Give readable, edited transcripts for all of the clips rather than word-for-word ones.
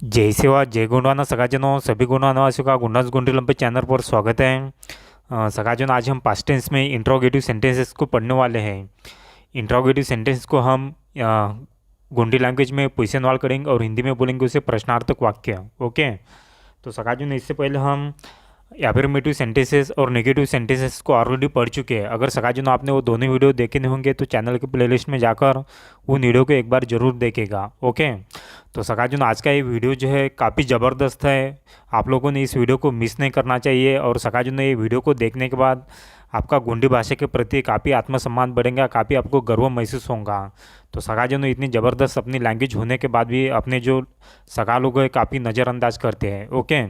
जय सेवा जय गुणवाना सगाजनों सभी गुणवानवासियों का गुंडास गुंडीलम चैनल पर स्वागत है। सगाजन आज हम पास्ट टेंस में इंट्रोगेटिव सेंटेंसेस को पढ़ने वाले हैं। इंट्रोगेटिव सेंटेंस को हम गोंडी लैंग्वेज में पोजिशन वाल करेंगे और हिंदी में बोलेंगे उसे प्रश्नार्थक वाक्य। ओके, तो सगाजन इससे पहले हम एफर्मेटिव सेंटेंसेस और नेगेटिव सेंटेंसेस को ऑलरेडी पढ़ चुके हैं। अगर सगाजनों आपने वो दोनों वीडियो देखे नहीं होंगे तो चैनल के प्लेलिस्ट में जाकर उन वीडियो को एक बार ज़रूर देखेगा। ओके, तो सगाजन आज का ये वीडियो जो है काफ़ी ज़बरदस्त है। आप लोगों ने इस वीडियो को मिस नहीं करना चाहिए और सगाजन ये वीडियो को देखने के बाद आपका गोंडी भाषा के प्रति काफ़ी आत्मसम्मान बढ़ेगा, काफ़ी आपको गर्व महसूस होगा। तो सगाजन इतनी ज़बरदस्त अपनी लैंग्वेज होने के बाद भी अपने जो सगा लोग हैं काफ़ी नज़रअंदाज करते हैं। ओके,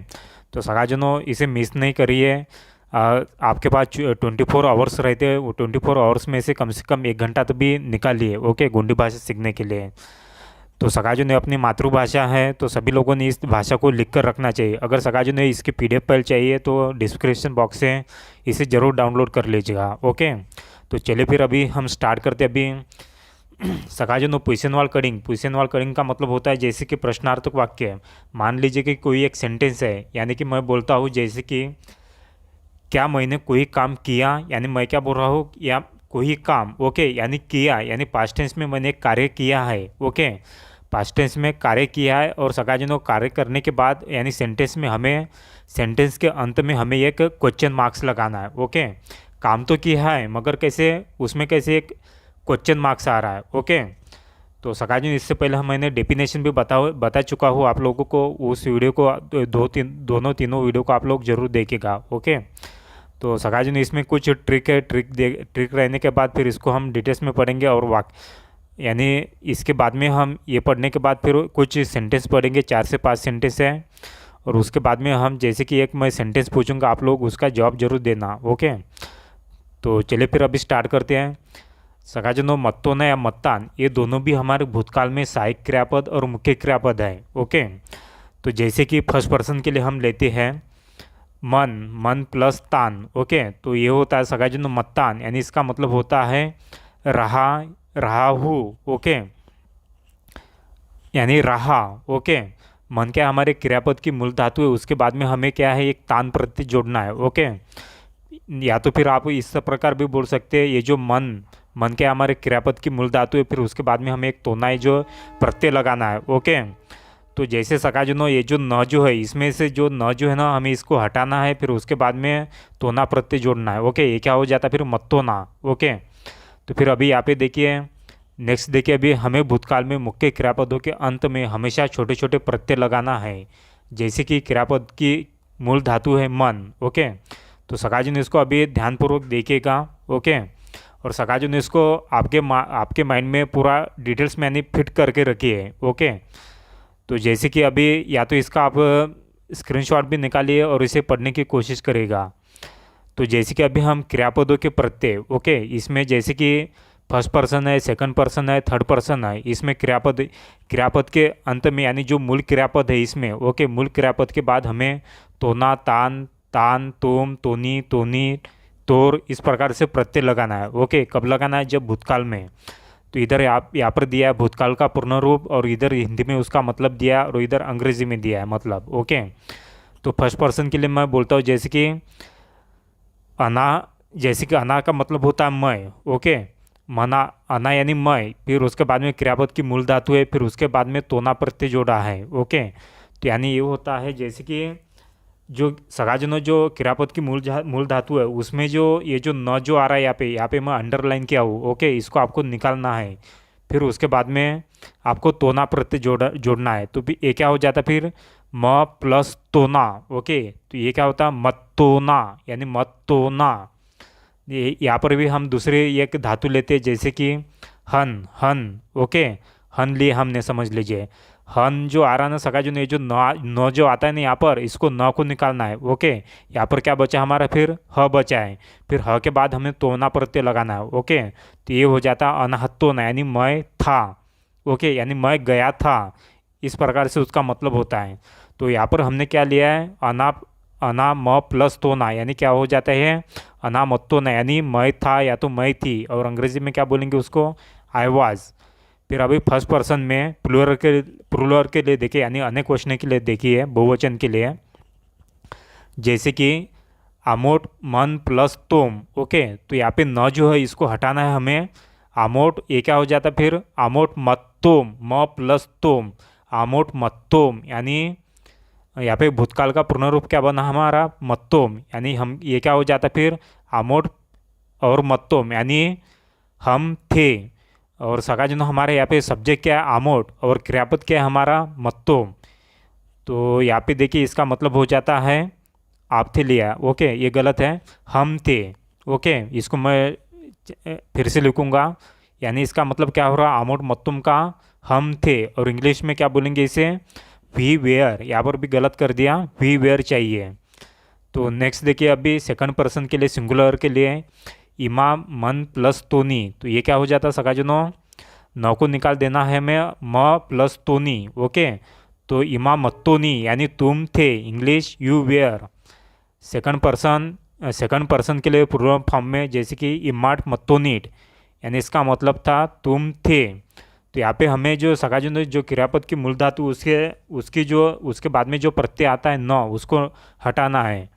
तो सगाजनों इसे मिस नहीं करिए। आपके पास 24 आवर्स रहते हैं, वो 24 आवर्स में से कम 1 घंटा तो भी निकालिए। ओके, गोंडी भाषा सीखने के लिए। तो सगाजों ने अपनी मातृभाषा है तो सभी लोगों ने इस भाषा को लिख कर रखना चाहिए। अगर सगाजों ने इसकी PDF फाइल चाहिए तो डिस्क्रिप्शन बॉक्स से इसे ज़रूर डाउनलोड कर लीजिएगा। ओके, तो चलिए फिर अभी हम स्टार्ट करते हैं। अभी सगाजों पोजिशन वाल कड़िंग का मतलब होता है जैसे कि प्रश्नार्थक वाक्य। मान लीजिए कि कोई एक सेंटेंस है, यानी कि मैं बोलता हूँ जैसे कि क्या मैंने कोई काम किया, यानी मैं क्या बोल रहा हूँ, या कोई काम। ओके, यानी किया, यानी पास्ट टेंस में मैंने कार्य किया है। ओके, पास्ट टेंस में कार्य किया है और सगाजनों कार्य करने के बाद यानी सेंटेंस के अंत में हमें एक क्वेश्चन मार्क्स लगाना है। ओके, काम तो किया है मगर कैसे उसमें कैसे एक क्वेश्चन मार्क्स आ रहा है। ओके, तो सगाजन इससे पहले मैंने डेफिनेशन भी बता चुका हूँ आप लोगों को। उस वीडियो को दोनों तीनों वीडियो को आप लोग जरूर देखेगा। ओके, तो सगाजन इसमें कुछ ट्रिक रहने के बाद फिर इसको हम डिटेल्स में पढ़ेंगे और यानी इसके बाद में हम ये पढ़ने के बाद फिर कुछ सेंटेंस पढ़ेंगे, 4 से 5 सेंटेंस है। और उसके बाद में हम जैसे कि एक मैं सेंटेंस पूछूंगा, आप लोग उसका जवाब जरूर देना। ओके, तो चलिए फिर अभी स्टार्ट करते हैं। सगाजनों मत्तोना या मत्तान ये दोनों भी हमारे भूतकाल में सहायक क्रियापद और मुख्य क्रियापद है। ओके, तो जैसे कि फर्स्ट पर्सन के लिए हम लेते हैं मन प्लस तान। ओके, तो ये होता है सगाजनों मत्तान, यानी इसका मतलब होता है रहा हूँ। ओके, यानी रहा। ओके, मन क्या हमारे क्रियापद की मूल धातु है, उसके बाद में हमें क्या है एक तान प्रत्यय जोड़ना है। ओके, या तो फिर आप इस प्रकार भी बोल सकते हैं ये जो मन क्या हमारे क्रियापद की मूल धातु है, फिर उसके बाद में हमें एक तोनाई जो प्रत्यय लगाना है। ओके, तो जैसे सकाजनो ये जो न जो है, इसमें से जो न जो है ना हमें इसको हटाना है, फिर उसके बाद में तोना प्रत्यय जोड़ना है। ओके, ये क्या हो जाता है फिर मत्तोना। ओके, तो फिर अभी यहाँ पे देखिए, नेक्स्ट देखिए, अभी हमें भूतकाल में मुख्य क्रियापदों के अंत में हमेशा छोटे छोटे प्रत्यय लगाना है। जैसे कि क्रियापद की मूल धातु है मन। ओके, तो सकाजन इसको अभी ध्यानपूर्वक देखिएगा। ओके, और सकाजन इसको आपके माइंड में पूरा डिटेल्स में यानी फिट करके रखिए। ओके, तो जैसे कि अभी या तो इसका आप स्क्रीनशॉट भी निकालिए और इसे पढ़ने की कोशिश करेगा। तो जैसे कि अभी हम क्रियापदों के प्रत्यय, ओके, इसमें जैसे कि फर्स्ट पर्सन है, सेकंड पर्सन है, थर्ड पर्सन है, इसमें क्रियापद के अंत में यानी जो मूल क्रियापद है इसमें, ओके, मूल क्रियापद के बाद हमें तोना तान तोम तोनी तोनी तोर इस प्रकार से प्रत्यय लगाना है। ओके, कब लगाना है, जब भूतकाल में। तो इधर आप यहाँ पर दिया है भूतकाल का पूर्ण रूप और इधर हिंदी में उसका मतलब दिया है और इधर अंग्रेजी में दिया है मतलब। ओके, तो फर्स्ट पर्सन के लिए मैं बोलता हूँ जैसे कि अना, जैसे कि अना का मतलब होता है मैं। ओके, मना अना यानी मैं, फिर उसके बाद में क्रियापद की मूल धातु है, फिर उसके बाद में तोना प्रत्यय जोड़ा है। ओके, तो यानी ये होता है जैसे कि जो सगाजनो जो क्रियापद की मूल धातु है उसमें जो ये जो न जो आ रहा है यहाँ पे मैं अंडरलाइन किया हूँ। ओके, इसको आपको निकालना है, फिर उसके बाद में आपको तोना प्रत्यय जोड़ना है। तो फिर ये क्या हो जाता है फिर म प्लस तोना। ओके, तो ये क्या होता है मत्तोना, यानी मत्तोना। ये यहाँ पर भी हम दूसरे एक धातु लेते हैं जैसे कि हन हन। ओके, हन लिए हमने, समझ लीजिए हन जो आ रहा ना सका जो, ये जो न जो आता है ना यहाँ पर, इसको न को निकालना है। ओके, यहाँ पर क्या बचा हमारा फिर ह बचा है, फिर ह के बाद हमें तोना प्रत्यय लगाना है। ओके, तो ये हो जाता अनहत्तोना, यानी मैं था। ओके, यानी मैं गया था, इस प्रकार से उसका मतलब होता है। तो यहाँ पर हमने क्या लिया है अना म प्लस तोना, यानी क्या हो जाता है अनामत्तोना, यानी मैं था या तो मैं थी, और अंग्रेजी में क्या बोलेंगे उसको आई वॉज। फिर अभी फर्स्ट पर्सन में प्लूरल के लिए देखिए, यानी अनेक वचन के लिए देखिए, बहुवचन के लिए, जैसे कि आमोट मन प्लस तोम। ओके, तो यहाँ पे न जो है इसको हटाना है हमें। आमोट ये क्या हो जाता फिर, आमोट मत्तोम, म प्लस तोम, आमोट मत्तोम, यानी यहाँ पे भूतकाल का पूर्ण रूप क्या बना हमारा, मत्तोम, यानी हम, ये क्या हो जाता फिर, आमोट और मत्तोम, यानी हम थे। और सगा जो हमारे यहाँ पे सब्जेक्ट क्या है, आमोट, और क्रियापद क्या है हमारा, मत्तोम। तो यहाँ पे देखिए इसका मतलब हो जाता है आप थे लिया। ओके, ये गलत है, हम थे। ओके, इसको मैं फिर से लिखूंगा, यानी इसका मतलब क्या हो रहा, आमोट मत्तुम का हम थे, और इंग्लिश में क्या बोलेंगे इसे, वी वेयर। यहाँ पर भी गलत कर दिया, वी वेयर चाहिए। तो नेक्स्ट देखिए, अभी सेकंड पर्सन के लिए, सिंगुलर के लिए, इमा मन प्लस तोनी। तो ये क्या हो जाता सगाजनों, नौ को निकाल देना है मैं, म प्लस तोनी। ओके, तो इमा मत्तोनी यानी तुम थे, English you were. Second person के लिए पूर्व फॉर्म में, जैसे कि इमाट मत्तोनीट, यानी इसका मतलब था तुम थे। तो यहाँ पे हमें जो सगाजुन जो क्रियापद की मूल धातु उसके बाद में जो प्रत्यय आता है न, उसको हटाना है।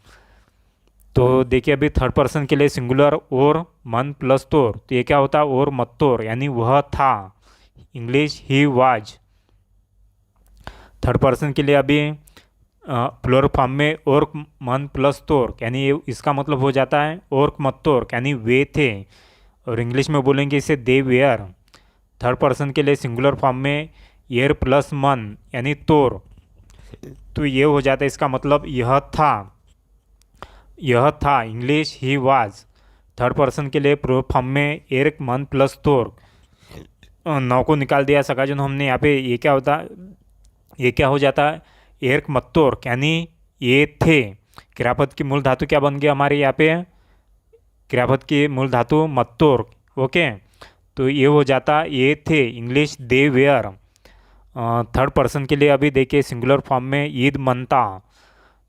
तो देखिए अभी थर्ड पर्सन के लिए सिंगुलर और मन प्लस तोर, तो ये क्या होता है, और मत्तोर, यानी वह था, English he was. Third person के लिए अभी प्लूरल फॉर्म में और मन प्लस तोर, यानी इसका मतलब हो जाता है और मत्तोर, यानी वे थे, और इंग्लिश में बोलेंगे इसे दे वेयर। थर्ड पर्सन के लिए सिंगुलर फॉर्म में एर प्लस मन, यानी तोर, तो ये हो जाता है, इसका मतलब यह था, English he was. Third person के लिए प्लूरल फॉर्म में एर मन प्लस तोर, नौ को निकाल दिया सगाजन हमने। यहाँ पे ये क्या हो जाता है, एर्क मत्तोर, यानी ये थे। क्रियापद की मूल धातु क्या बन गया हमारे यहाँ पे, क्रियापद की मूल धातु मत्तोर। ओके, तो ये हो जाता ये थे, English they were. Third person के लिए अभी देखिए सिंगुलर फॉर्म में ईद मनता,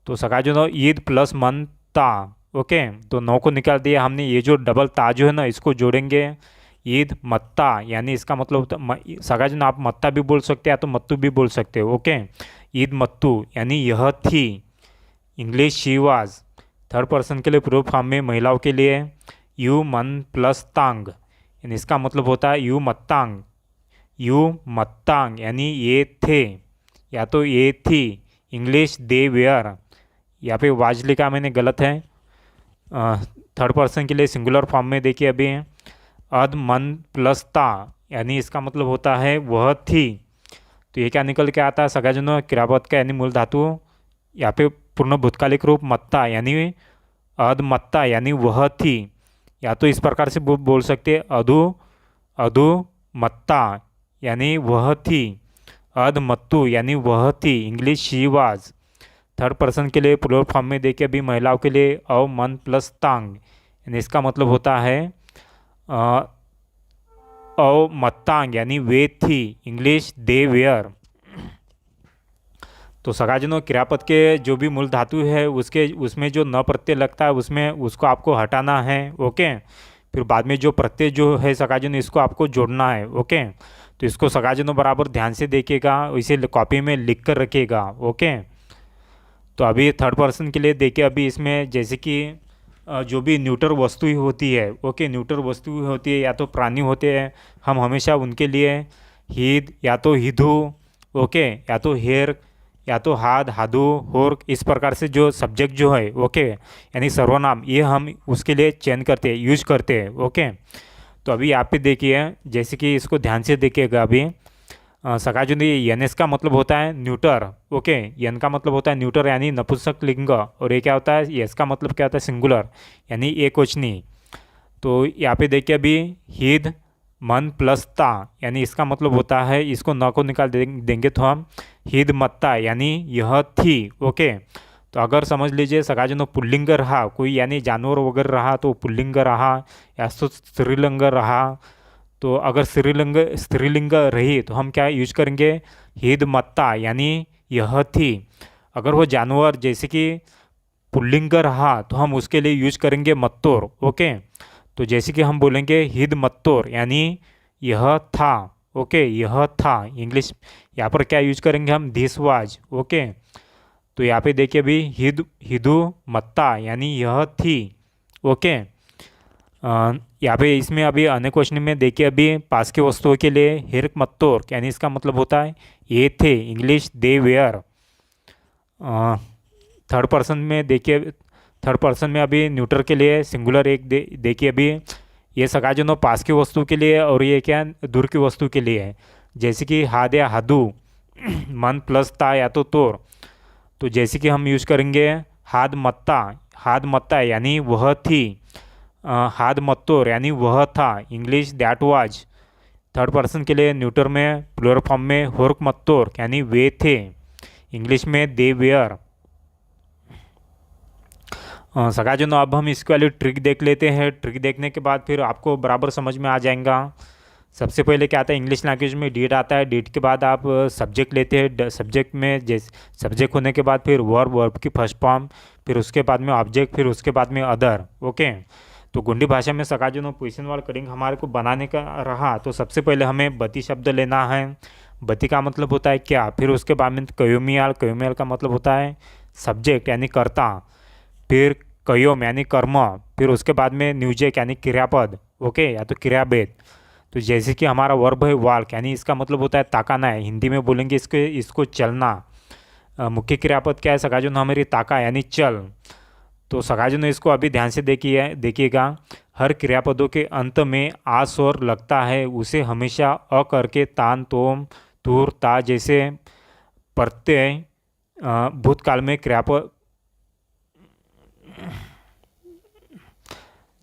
तो सगाजो ईद प्लस मनता। ओके, तो नौ को निकाल दिया हमने, ये जो डबल ता जो है ना, इसको जोड़ेंगे, ईद मत्ता, यानी इसका मतलब सगाजन आप मत्ता भी बोल सकते हैं या तो मत्तू भी बोल सकते हो। ओके, ईद मत्तू, यानी यह थी, English she was. Third person के लिए प्रूफ फॉर्म में महिलाओं के लिए यू मन प्लस तांग, यानी इसका मतलब होता है यू मत्तांग, यानी ये थे या तो ये थी, इंग्लिश दे वेयर। यहाँ पे वाज लिखा मैंने, गलत है। थर्ड पर्सन के लिए सिंगुलर फॉर्म में देखिए अभी अद मन प्लस ता, यानी इसका मतलब होता है वह थी। तो ये क्या निकल के आता है सगाजनों, क्रियापद का यानी मूल धातु, यहाँ पे पूर्ण भूतकालिक रूप मत्ता, यानी अद मत्ता, यानी वह थी। या तो इस प्रकार से बोल सकते अधु मत्ता, यानी वह थी, अध मत्तू, यानी वह थी, English she was. Third person के लिए प्लूरल फॉर्म में देखिए अभी महिलाओं के लिए अव मन प्लस तांग, यानी इसका मतलब होता है अव मत्तांग, यानी वे थी, इंग्लिश दे वेयर। तो सगाजनों क्रियापद के जो भी मूल धातु है उसमें जो न प्रत्यय लगता है उसको आपको हटाना है। ओके, फिर बाद में जो प्रत्यय जो है सगाजनों इसको आपको जोड़ना है। ओके, तो इसको सगाजनों बराबर ध्यान से देखिएगा, इसे कॉपी में लिख कर रखिएगा। ओके, तो अभी थर्ड पर्सन के लिए देखिए अभी इसमें जैसे कि जो भी न्यूटर वस्तु ही होती है, ओके, न्यूटर वस्तु होती है या तो प्राणी होते हैं, हम हमेशा उनके लिए हिद या तो हिधु, ओके, या तो हेर या तो हाद हादू होर, इस प्रकार से जो सब्जेक्ट जो है, ओके, यानी सर्वनाम, ये हम उसके लिए चयन करते हैं, यूज करते हैं। ओके, तो अभी यहाँ पे देखिए जैसे कि इसको ध्यान से देखिएगा अभी सकाजुनी एस का मतलब होता है न्यूटर। ओके, एन का मतलब होता है न्यूटर यानी नपुंसक लिंग, और ये क्या होता है, एस का मतलब क्या होता है, सिंगुलर यानी एक वचनी। तो यहाँ पे देखिए अभी हिद मन प्लस ता, यानी इसका मतलब होता है, इसको न को निकाल देंगे तो हम हिद मत्ता, यानी यह थी। ओके, तो अगर समझ लीजिए सगाजनो पुल्लिंग रहा कोई, यानी जानवर वगैरह रहा तो पुल्लिंग रहा, या तो स्त्रीलिंग रहा, तो अगर स्त्रीलिंग रही तो हम क्या यूज करेंगे, हिद मत्ता, यानी यह थी। अगर वो जानवर जैसे कि पुल्लिंग रहा तो हम उसके लिए यूज करेंगे मत्तोर। ओके, तो जैसे कि हम बोलेंगे हिद मत्तोर, यानी यह था। ओके, यह था। इंग्लिश यहाँ पर क्या यूज करेंगे हम, दिस वाज। ओके, तो यहाँ पे देखिए अभी हिदू मत्ता यानी यह थी। ओके, यहाँ पे इसमें अभी अन्य क्वेश्चन में देखिए अभी पास के वस्तुओं के लिए हिरक मत्तोर यानी इसका मतलब होता है ये थे, English they were. Third person में देखिए, थर्ड पर्सन में अभी न्यूटर के लिए सिंगुलर एक देखिए अभी ये सकाजनो पास की वस्तु के लिए और ये क्या दूर की वस्तु के लिए है। जैसे कि हाद या हादू मन प्लस ता या तो तोर। तो जैसे कि हम यूज करेंगे हाद मत्ता यानी वह थी, हाद मत्तोर यानी वह था, English that was. Third person के लिए न्यूटर में प्लूरल फॉर्म में होर्क मत्तोर यानी वे थे, इंग्लिश में दे वेयर। सगाजनो अब हम इसके वाली ट्रिक देख लेते हैं। ट्रिक देखने के बाद फिर आपको बराबर समझ में आ जाएगा। सबसे पहले क्या आता है, इंग्लिश लैंग्वेज में डीड आता है। डीड के बाद आप सब्जेक्ट लेते हैं। सब्जेक्ट में जैसे सब्जेक्ट होने के बाद फिर वर्ब की फर्स्ट फॉर्म, फिर उसके बाद में ऑब्जेक्ट, फिर उसके बाद में अदर। ओके, तो गोंडी भाषा में सकाजनो पोजिशन वाला कटिंग हमारे को बनाने का रहा तो सबसे पहले हमें बती शब्द लेना है। बती का मतलब होता है क्या, फिर उसके बाद में कयोमियाल, कयोमियाल का मतलब होता है सब्जेक्ट यानी कर्ता, फिर कयोम यानी कर्म, फिर उसके बाद में न्यूजेक यानी क्रियापद। ओके, या तो क्रियाभेद। तो जैसे कि हमारा वर्ब है वाल्क यानी इसका मतलब होता है ताकाना है, हिंदी में बोलेंगे इसको चलना। मुख्य क्रियापद क्या है सगाजन, हमारी ताका यानी चल। तो सगाजन इसको अभी ध्यान से देखिएगा। हर क्रियापदों के अंत में आ स्वर लगता है, उसे हमेशा अ करके तान तोम तूर ता जैसे प्रत्यय भूतकाल में क्रियापद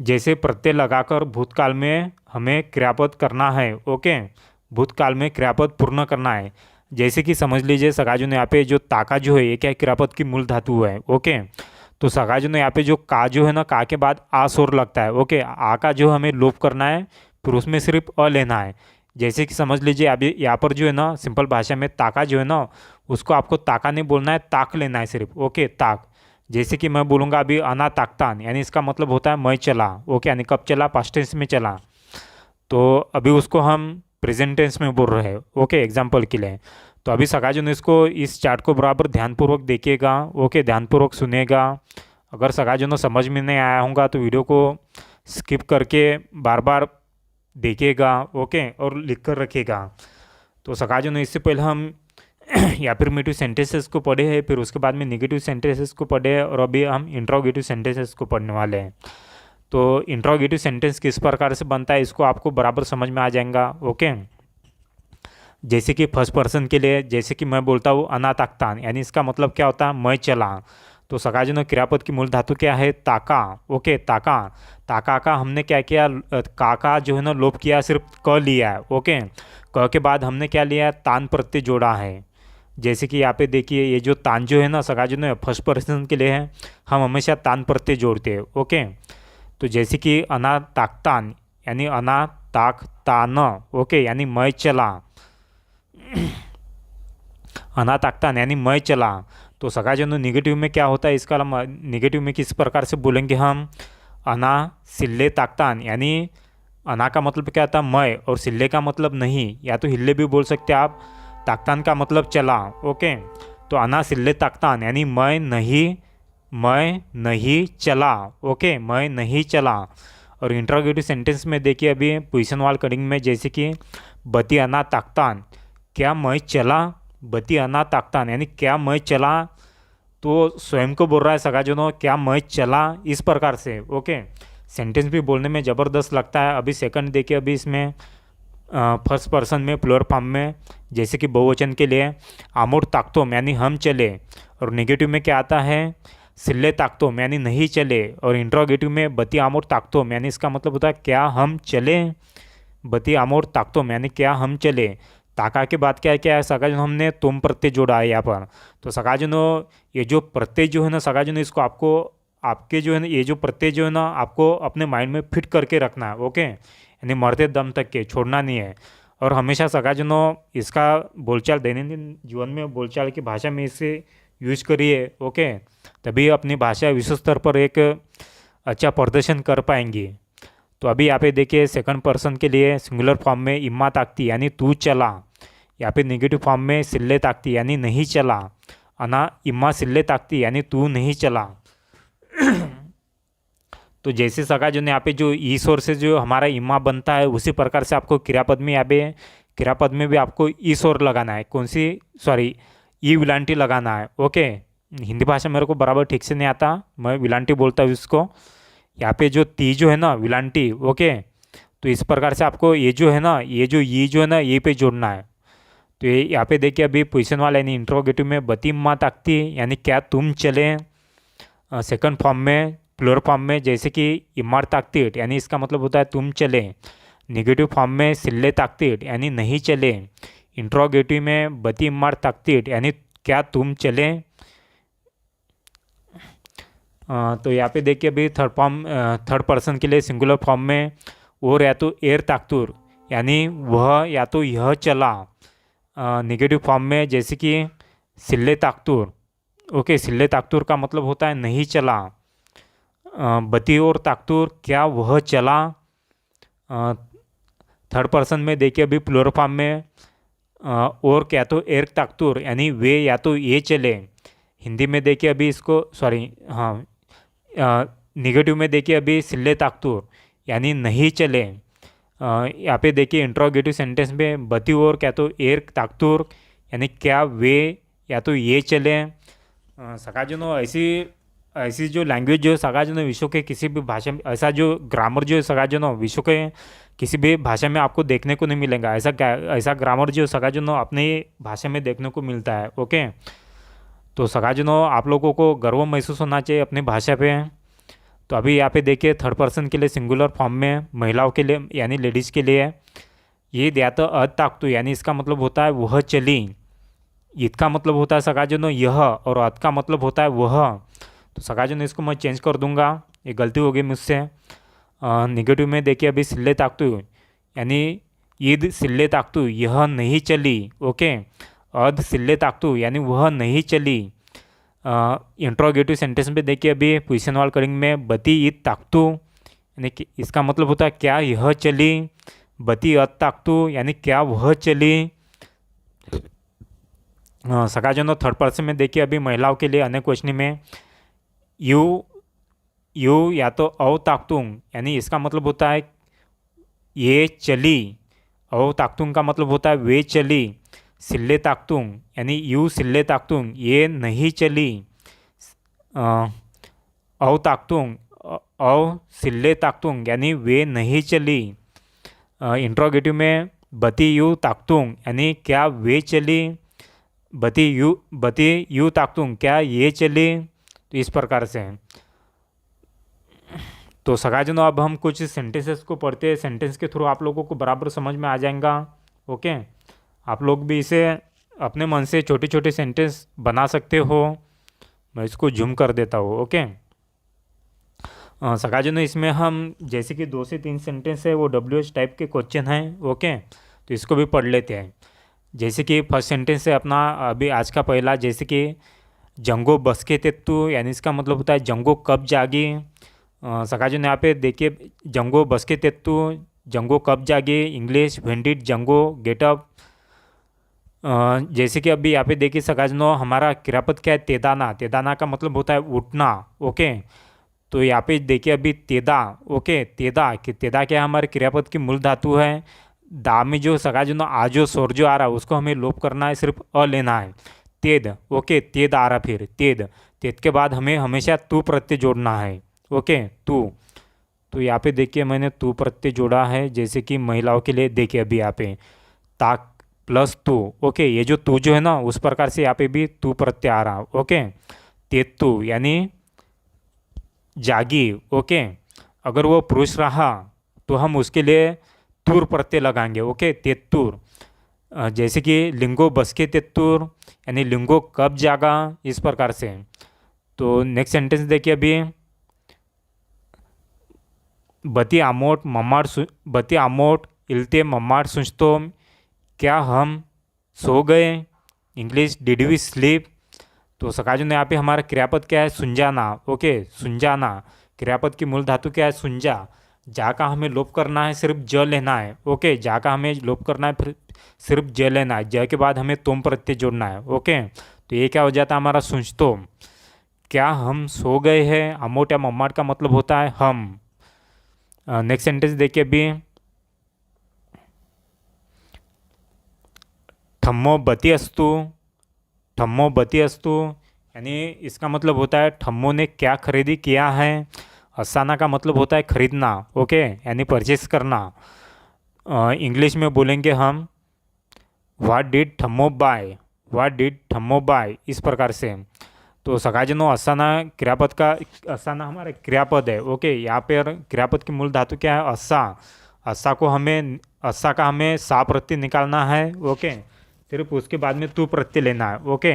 जैसे प्रत्यय लगाकर भूतकाल में हमें क्रियापद करना है। ओके, भूतकाल में क्रियापद पूर्ण करना है। जैसे कि समझ लीजिए सगाजुन यहाँ पे जो ताका जो है ये क्या क्रियापद की मूल धातु है। ओके, तो सगाजुन यहाँ पे जो का जो है ना, का के बाद आ स्वर लगता है। ओके, आ का जो हमें लोप करना है, फिर उसमें सिर्फ अ लेना है। जैसे कि समझ लीजिए अभी यहाँ पर जो है ना सिंपल भाषा में ताका जो है ना उसको आपको ताका नहीं बोलना है, ताक लेना है सिर्फ। ओके, ताक। जैसे कि मैं बोलूँगा अभी अना ताकतान यानी इसका मतलब होता है मैं चला। ओके, यानी कब चला, पास्ट टेंस में चला। तो अभी उसको हम प्रेजेंट टेंस में बोल रहे हैं। ओके, एग्जाम्पल के लिए। तो अभी सगाजुन इसको इस चार्ट को बराबर ध्यानपूर्वक देखिएगा। ओके, ध्यानपूर्वक सुनेगा। अगर सगाजुन समझ में नहीं आया होगा तो वीडियो को स्किप करके बार बार देखिएगा। ओके, और लिख कर रखिएगा। तो सगाजुन इससे पहले हम या अफर्मेटिव सेंटेंसेस को पढ़े हैं, फिर उसके बाद में नेगेटिव सेंटेंसेस को पढ़े हैं, और अभी हम इंट्रोगेटिव सेंटेंसेस को पढ़ने वाले हैं। तो इंट्रोगेटिव सेंटेंस किस प्रकार से बनता है इसको आपको बराबर समझ में आ जाएगा। ओके, जैसे कि फर्स्ट पर्सन के लिए, जैसे कि मैं बोलता हूँ अनाताक्तान यानी इसका मतलब क्या होता है, मैं चला। तो सगाजनो क्रियापद की मूल धातु क्या है, ताका। ओके, ताका। ताका का हमने क्या किया, काका जो है ना लोप किया, सिर्फ क लिया है। ओके, क के बाद हमने क्या लिया, तान प्रत्यय जोड़ा है। जैसे कि यहाँ पे देखिए ये जो तान जो है ना सगाजनो है फर्स्ट पर्सन के लिए है, हम हमेशा तान प्रत्यय जोड़ते हैं। ओके, तो जैसे कि अना ताकतान यानी अना ताक तान। ओके, यानी मैं चला। अना ताकतान यानी मैं चला। तो सगाजनो निगेटिव में क्या होता है, इसका निगेटिव में किस प्रकार से बोलेंगे हम, अना सिल्ले ताकतान यानी अना का मतलब क्या था मैं, और सिल्ले का मतलब नहीं, या तो हिल्ले भी बोल सकते हैं आप। ताकतान का मतलब चला। ओके, तो अना सिल्ले ताकतान यानी मैं नहीं चला। ओके, मैं नहीं चला। और इंट्रोगेटिव सेंटेंस में देखिए अभी पोजिशन वाल कटिंग में, जैसे कि बती अना ताकतान, क्या मैं चला, बती अना ताकतान यानी क्या मैं चला। तो स्वयं को बोल रहा है सगाजनो क्या मैं चला, इस प्रकार से। ओके, सेंटेंस भी बोलने में ज़बरदस्त लगता है। अभी सेकंड देखिए, अभी इसमें फर्स्ट पर्सन में प्लूरल फॉर्म में, जैसे कि बहुवचन के लिए आमोर ताकतोम यानी हम चले, और नेगेटिव में क्या आता है, सिल्ले ताकतोम यानी नहीं चले, और इंट्रोगेटिव में बती आमोर ताकतोम यानी इसका मतलब होता है क्या हम चले, बती आमोर ताकतोम यानी क्या हम चले। ताका के बाद क्या क्या है सगाजन, हमने तुम प्रत्यय जोड़ा है यहाँ पर। तो सगाजनो ये जो प्रत्यय जो है ना सगाजनो, इसको आपको आपके जो है ना ये जो प्रत्यय जो है ना आपको अपने माइंड में फिट करके रखना है। ओके, यानी मरते दम तक के छोड़ना नहीं है। और हमेशा सगाजनो इसका बोलचाल दैनंदिन जीवन में बोलचाल की भाषा में इसे यूज करिए। ओके, तभी अपनी भाषा विश्व स्तर पर एक अच्छा प्रदर्शन कर पाएंगे। तो अभी यहाँ पे देखिए सेकंड पर्सन के लिए सिंगुलर फॉर्म में इम्मा ताकती यानी तू चला, यहाँ पे नेगेटिव फॉर्म में सिल्ले ताकती यानी नहीं चला, अना इम्मा सिल्ले ताकती यानी तू नहीं चला। तो जैसे सगाजन यहाँ पे जो ईस और से जो हमारा इम्मा बनता है उसी प्रकार से आपको क्रियापद में यहाँ पे क्रियापद में भी आपको ईस और लगाना है, कौन सी सॉरी ई विलांटी लगाना है। ओके, हिंदी भाषा मेरे को बराबर ठीक से नहीं आता, मैं विलांटी बोलता हूँ इसको। यहाँ पे जो ती जो है ना विलांटी, ओके, तो इस प्रकार से आपको ये जो है ना ये जो है ना ये पे जोड़ना है। तो ये यहाँ पे देखिए अभी पोजिशन वाला यानी इंट्रोगेटिव में बती माँ ताकती यानी क्या तुम चले, सेकंड फॉर्म में प्लूरल फॉर्म में जैसे कि इमार ताकतीट यानी इसका मतलब होता है तुम चले, नेगेटिव फॉर्म में सिल्ले ताकतीट यानी नहीं चले, इंट्रोगेटिव में बती इमार ताकतीट यानी क्या तुम चले। तो यहाँ पे देखिए अभी थर्ड पर्सन के लिए सिंगुलर फॉर्म में और या तो एर ताकतूर यानी वह या तो यह चला, नेगेटिव फॉर्म में जैसे कि सिल्ले ताकतूर, ओके, सिल्ले ताकतूर का मतलब होता है नहीं चला, बती और ताकतूर क्या वह चला। थर्ड पर्सन में देखिए अभी प्लूरल फॉर्म में और क्या तो एर ताकतूर यानी वे या तो ये चले, हिंदी में देखिए अभी इसको सॉरी हाँ नेगेटिव में देखिए अभी सिल्ले ताकतूर यानी नहीं चले। यहाँ पे देखिए इंट्रोगेटिव सेंटेंस में बती और क्या तो एर ताकतूर यानी क्या वे या तो ये चले। सकाजनो ऐसी जो लैंग्वेज जो सकाजनो विश्व के किसी भी भाषा में ऐसा जो ग्रामर जो सकाजनो विश्व के किसी भी भाषा में आपको देखने को नहीं मिलेगा, ऐसा ग्रामर जो सकाजनो अपने भाषा में देखने को मिलता है। ओके, तो सकाजनो आप लोगों को गर्व महसूस होना चाहिए अपनी भाषा पे। तो अभी यहाँ पे देखिए थर्ड पर्सन के लिए सिंगुलर फॉर्म में महिलाओं के लिए यानी लेडीज़ के लिए ये दिया तो अद ताकतू यानी इसका मतलब होता है वह चली, ईद का मतलब होता है सकाजनो यह और अद का मतलब होता है वह। तो सकाजनो इसको मैं चेंज कर दूंगा, ये गलती हो गई मुझसे। नेगेटिव में देखिए अभी सिल्ले ताकतू यानी ईद सिल्ले ताकतू यह नहीं चली, ओके, अद सिल्ले ताकतू यानी वह नहीं चली। इंट्रोगेटिव सेंटेंस में देखिए अभी पोजिशन वाल करेंगे में बती ईद ताकतू यानी कि इसका मतलब होता है क्या यह चली, बती अद ताकतू यानी क्या वह चली। सकाजनो थर्ड पर्सन में देखिए अभी महिलाओं के लिए अनेक क्वेश्चन में यू या तो अव ताकतुंग यानी इसका मतलब होता है ये चली, अव ताकतुंग का मतलब होता है वे चली, सिल्ले ताकतुंग यानी यू सिल्ले ताकतुंग ये नहीं चली, अव ताकतुंग अव सिल्ले ताकतुंग यानी वे नहीं चली। इंट्रोगेटिव में बती यू ताकतुंग यानी क्या वे चली, बती यू ताकतुंग क्या ये चली। तो इस प्रकार से तो सगाजनों अब हम कुछ सेंटेंसेस को पढ़ते हैं, सेंटेंस के थ्रू आप लोगों को बराबर समझ में आ जाएगा। ओके, आप लोग भी इसे अपने मन से छोटे छोटे सेंटेंस बना सकते हो। मैं इसको जूम कर देता हूँ। ओके, सगाजनों इसमें हम जैसे कि 2 से 3 सेंटेंस है वो WH टाइप के क्वेश्चन हैं। ओके, तो इसको भी पढ़ लेते हैं। जैसे कि फर्स्ट सेंटेंस है अपना अभी आज का पहला, जैसे कि जंगो बस के तेतु यानी इसका मतलब होता है जंगो कब जागी। सकाजन यहाँ पे देखिए जंगो बस के तेतु जंगो कब जागे, English when did Jango get up. जैसे कि अभी यहाँ पे देखिए सकाजनो हमारा क्रियापद क्या है तेदाना, तेदाना का मतलब होता है उठना। ओके, तो यहाँ पे देखिए अभी तेदा, ओके, तेदा कि तेदा क्या है हमारे क्रियापद की मूल धातु है। दा में जो सकाजनो आ जो स्वर जो आ रहा है उसको हमें लोप करना है, सिर्फ अ लेना है। तेद, ओके, तेद आ रहा, फिर तेद, तेद के बाद हमें हमेशा तू प्रत्यय जोड़ना है। ओके, तू, तो यहाँ पे देखिए मैंने तू प्रत्यय जोड़ा है। जैसे कि महिलाओं के लिए देखिए अभी यहाँ पे ताक प्लस तू, ओके, ये जो तू जो है ना उस प्रकार से यहाँ पे भी तू प्रत्यय आ रहा। ओके, तेतु यानी जागी। ओके, अगर वो पुरुष रहा तो हम उसके लिए तूर प्रत्यय लगाएंगे। ओके, तेतुर। जैसे कि लिंगो बस के तेतुर यानी लिंगो कब जागा, इस प्रकार से। तो नेक्स्ट सेंटेंस देखिए अभी बती आमोट इलते मम्माड़ सुंचतो, क्या हम सो गए, इंग्लिश डिड वी स्लीप। तो सकाजो ने यहाँ पे हमारा क्रियापद क्या है सुंजाना। ओके, सुंजाना, क्रियापद की मूल धातु क्या है सुंजा। जा का हमें लोप करना है, सिर्फ ज लेना है। ओके, जा का हमें लोप करना है, फिर सिर्फ ज लेना है। ज के बाद हमें तुम प्रत्यय जोड़ना है। ओके, तो ये क्या हो जाता है हमारा सुंचतो। क्या हम सो गए हैं? अमोट या मम्माट का मतलब होता है हम। नेक्स्ट सेंटेंस देखिए अभी, ठम्मो बती अस्तु। ठम्मो बती अस्तु यानी इसका मतलब होता है ठम्मो ने क्या खरीदी किया है। असाना का मतलब होता है खरीदना। ओके, यानी परचेस करना। इंग्लिश में बोलेंगे हम what did Thammo buy. What did Thammo buy, इस प्रकार से। तो सगाजनो असाना क्रियापद का, असाना हमारा क्रियापद है। ओके, यहाँ पर क्रियापद की मूल धातु क्या है? असा। असा को हमें, असा का हमें सा प्रत्यय निकालना है। ओके, सिर्फ उसके बाद में तू प्रत्यय लेना है। ओके,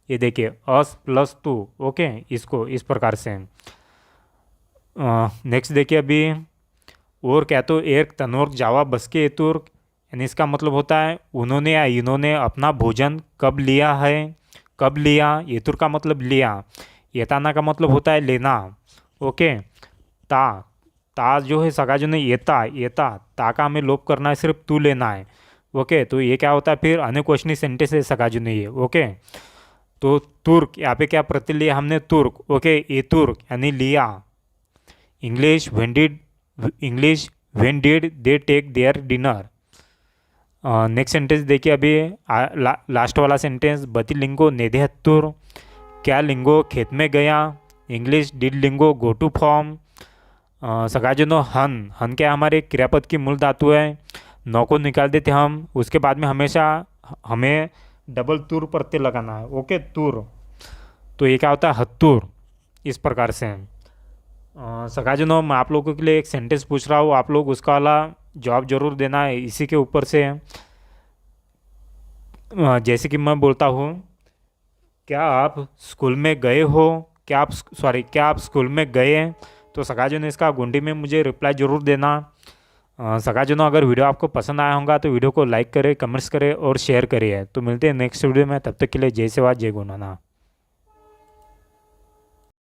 ये देखिए अस प्लस तू। ओके, इसको इस प्रकार से। नेक्स्ट देखिए अभी, और क्या तो एक तनोर जावा बस के एतुर, यानी इसका मतलब होता है उन्होंने या इन्होंने अपना भोजन कब लिया है। कब लिया, एतुर का मतलब लिया। येताना का मतलब होता है लेना। ओके, ता, ता जो है सगा जो नहीं, येता, येता, ता का हमें लोप करना है, सिर्फ तू लेना है। ओके, तो ये क्या होता है फिर अनेक्वचनी सेंटेंस है सगा जो नहीं है। ओके, तो तुर्क, यहाँ पे क्या प्रत्यय लिया हमने? तुर्क। ओके, ये तुर्क यानी लिया। English when did, English when did they take their dinner. Next sentence देखिए अभी, लास्ट वाला सेंटेंस, बती लिंगो नेदे हत्तुर। क्या लिंगो खेत में गया। English did Lingo go to farm. सगाजनो हन, हन क्या हमारे क्रियापद की मूल धातु है। नौ को निकाल देते हम, उसके बाद में हमेशा हमें डबल तुर प्रत्यय लगाना है। ओके, तुर, तो ये क्या होता है? हत्तुर, इस प्रकार से। सगाजनो मैं आप लोगों के लिए एक सेंटेंस पूछ रहा हूँ, आप लोग उसका वाला जवाब जरूर देना है इसी के ऊपर से। जैसे कि मैं बोलता हूँ, क्या आप स्कूल में गए हो। क्या आप, सॉरी, क्या आप स्कूल में गए हैं? तो सगाजनो इसका गुंडी में मुझे रिप्लाई ज़रूर देना। सगाजनो अगर वीडियो आपको पसंद आया होगा तो वीडियो को लाइक करें, कमेंट्स करें और शेयर करिए। तो मिलते हैं नेक्स्ट वीडियो में, तब तक के लिए जय सेवा जय गुरुनानक।